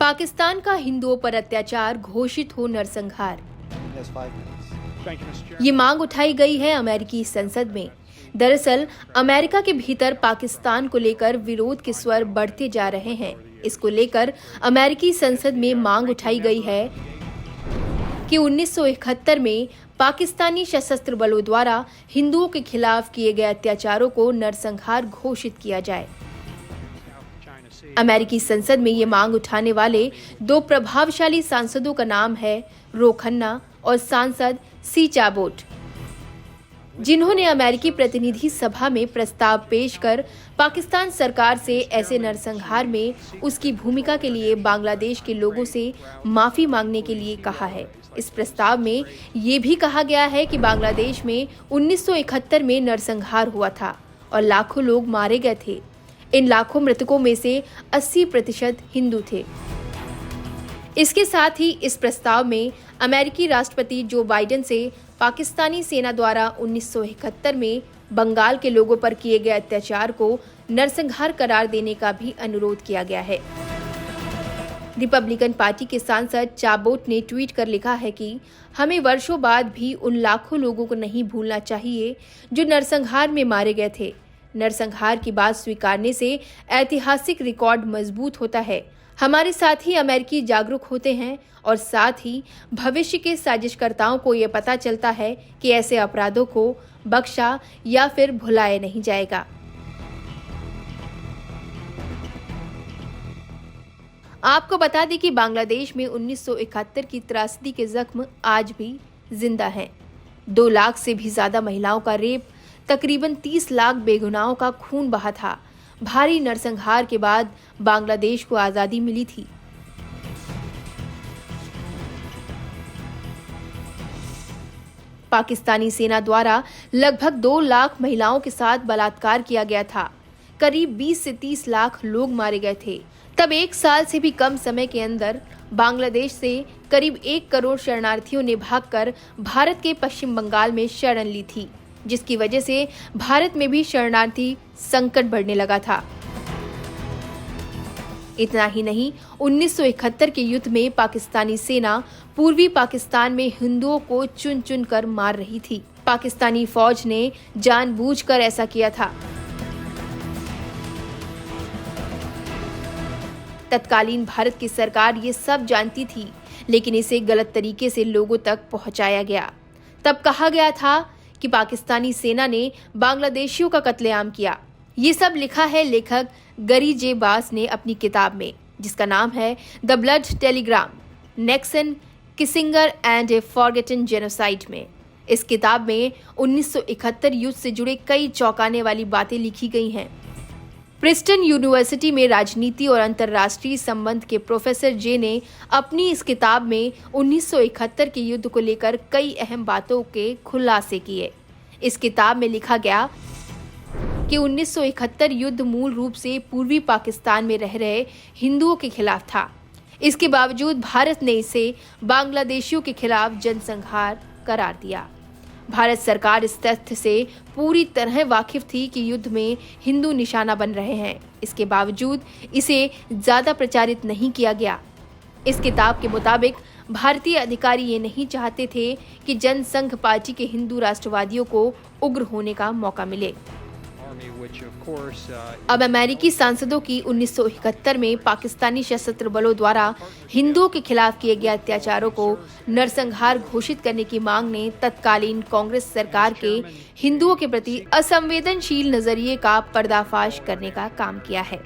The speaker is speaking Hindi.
पाकिस्तान का हिंदुओं पर अत्याचार घोषित हो नरसंहार। ये मांग उठाई गई है अमेरिकी संसद में। दरअसल अमेरिका के भीतर पाकिस्तान को लेकर विरोध के स्वर बढ़ते जा रहे हैं। इसको लेकर अमेरिकी संसद में मांग उठाई गई है कि 1971 में पाकिस्तानी सशस्त्र बलों द्वारा हिंदुओं के खिलाफ किए गए अत्याचारों को नरसंहार घोषित किया जाए। अमेरिकी संसद में ये मांग उठाने वाले दो प्रभावशाली सांसदों का नाम है रो खन्ना और सांसद सी चाबोट, जिन्होंने अमेरिकी प्रतिनिधि सभा में प्रस्ताव पेश कर पाकिस्तान सरकार से ऐसे नरसंहार में उसकी भूमिका के लिए बांग्लादेश के लोगों से माफी मांगने के लिए कहा है। इस प्रस्ताव में ये भी कहा गया है कि बांग्लादेश में 1971 में नरसंहार हुआ था और लाखों लोग मारे गए थे। इन लाखों मृतकों में से 80% हिंदू थे। इसके साथ ही इस प्रस्ताव में अमेरिकी राष्ट्रपति जो बाइडेन से पाकिस्तानी सेना द्वारा 1971 में बंगाल के लोगों पर किए गए अत्याचार को नरसंहार करार देने का भी अनुरोध किया गया है। रिपब्लिकन पार्टी के सांसद चाबोट ने ट्वीट कर लिखा है कि हमें वर्षों बाद भी उन लाखों लोगों को नहीं भूलना चाहिए जो नरसंहार में मारे गए थे। नरसंहार की बात स्वीकारने से ऐतिहासिक रिकॉर्ड मजबूत होता है। हमारे साथ ही अमेरिकी जागरूक होते हैं और साथ ही भविष्य के साजिशकर्ताओं को ये पता चलता है कि ऐसे अपराधों को बख्शा या फिर भुलाया नहीं जाएगा। आपको बता दें कि बांग्लादेश में 1971 की त्रासदी के जख्म आज भी जिंदा हैं। 2 लाख से भी ज्यादा महिलाओं का रेप, तकरीबन 30 लाख बेगुनाहों का खून बहा था। भारी नरसंहार के बाद बांग्लादेश को आजादी मिली थी। पाकिस्तानी सेना द्वारा लगभग 2 लाख महिलाओं के साथ बलात्कार किया गया था। करीब 20 से 30 लाख लोग मारे गए थे। तब 1 साल से भी कम समय के अंदर बांग्लादेश से करीब 1 करोड़ शरणार्थियों ने भागकर भारत के पश्चिम बंगाल में शरण ली थी, जिसकी वजह से भारत में भी शरणार्थी संकट बढ़ने लगा था। इतना ही नहीं, 1971 के युद्ध में पाकिस्तानी सेना पूर्वी पाकिस्तान में हिंदुओं को चुन चुन कर मार रही थी। पाकिस्तानी फौज ने जानबूझकर ऐसा किया था। तत्कालीन भारत की सरकार ये सब जानती थी, लेकिन इसे गलत तरीके से लोगों तक पहुंचाया गया। तब कहा गया था कि पाकिस्तानी सेना ने बांग्लादेशियों का कत्लेआम किया। ये सब लिखा है लेखक गरी जे बास ने अपनी किताब में, जिसका नाम है the blood Telegram, Nixon, Kissinger and A forgotten genocide में। इस किताब में 1971 युद्ध से जुड़े कई चौंकाने वाली बातें लिखी गई हैं। प्रिंसटन यूनिवर्सिटी में राजनीति और अंतर्राष्ट्रीय संबंध के प्रोफेसर जे ने अपनी इस किताब में 1971 के युद्ध को लेकर कई अहम बातों के खुलासे किए। इस किताब में लिखा गया कि 1971 युद्ध मूल रूप से पूर्वी पाकिस्तान में रह रहे हिंदुओं के खिलाफ था। इसके बावजूद भारत ने इसे बांग्लादेशियों के खिलाफ जनसंहार करार दिया। भारत सरकार इस तथ्य से पूरी तरह वाकिफ थी कि युद्ध में हिंदू निशाना बन रहे हैं। इसके बावजूद इसे ज्यादा प्रचारित नहीं किया गया। इस किताब के मुताबिक भारतीय अधिकारी ये नहीं चाहते थे कि जनसंघ पार्टी के हिंदू राष्ट्रवादियों को उग्र होने का मौका मिले। अब अमेरिकी सांसदों की 1971 में पाकिस्तानी सशस्त्र बलों द्वारा हिंदुओं के खिलाफ किए गए अत्याचारों को नरसंहार घोषित करने की मांग ने तत्कालीन कांग्रेस सरकार के हिंदुओं के प्रति असंवेदनशील नजरिए का पर्दाफाश करने का काम किया है।